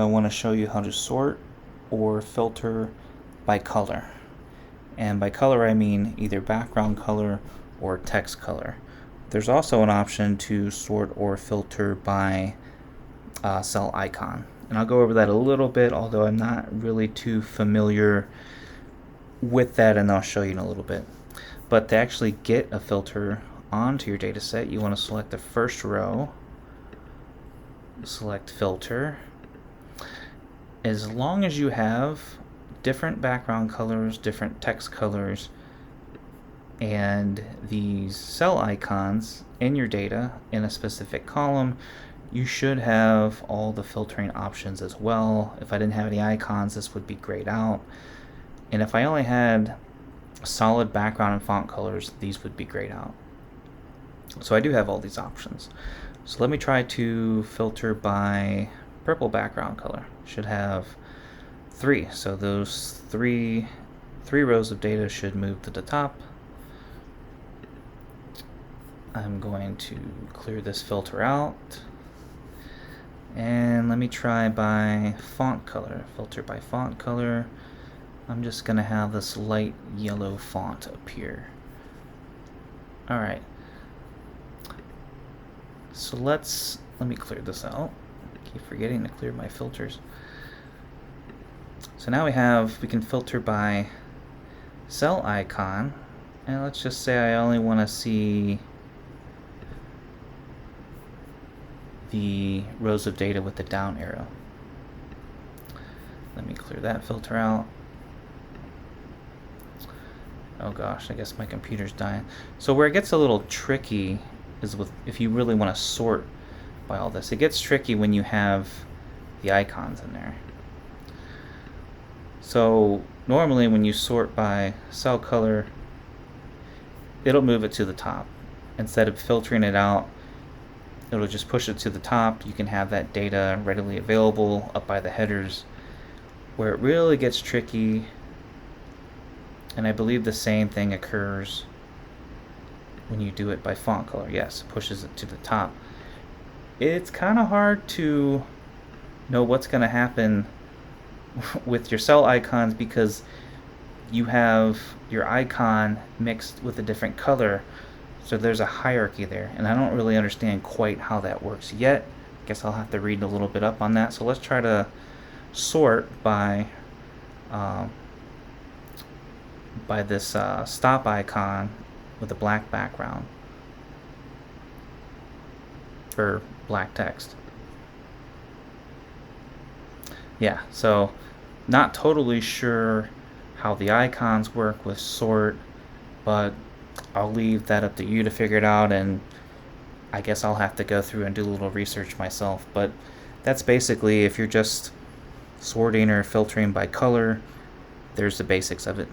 I want to show you how to sort or filter by color. And by color I mean either background color or text color. There's also an option to sort or filter by cell icon. And I'll go over that a little bit, although I'm not really too familiar with that, and I'll show you in a little bit. But to actually get a filter onto your data set, you want to select the first row, select filter. As long as you have different background colors, different text colors, and these cell icons in your data in a specific column, you should have all the filtering options as well. If I didn't have any icons, this would be grayed out. And if I only had solid background and font colors, these would be grayed out. So I do have all these options. So let me try to filter by purple background color. Should have 3. So those three rows of data should move to the top. I'm going to clear this filter out. And let me try by font color. Filter by font color. I'm just going to have this light yellow font appear. Alright. So let me clear this out. I keep forgetting to clear my filters. So now we can filter by cell icon, and let's just say I only want to see the rows of data with the down arrow. Let me clear that filter out. Oh gosh, I guess my computer's dying. So where it gets a little tricky is if you really want to sort by all this. It gets tricky when you have the icons in there. So normally when you sort by cell color, it'll move it to the top. Instead of filtering it out, it'll just push it to the top. You can have that data readily available up by the headers. Where it really gets tricky, and I believe the same thing occurs when you do it by font color. Yes, it pushes it to the top. It's kind of hard to know what's going to happen with your cell icons because you have your icon mixed with a different color, so there's a hierarchy there, and I don't really understand quite how that works yet. I guess I'll have to read a little bit up on that. So let's try to sort by this stop icon with a black background for black text. Yeah, so not totally sure how the icons work with sort, but I'll leave that up to you to figure it out, and I guess I'll have to go through and do a little research myself. But that's basically, if you're just sorting or filtering by color, there's the basics of it.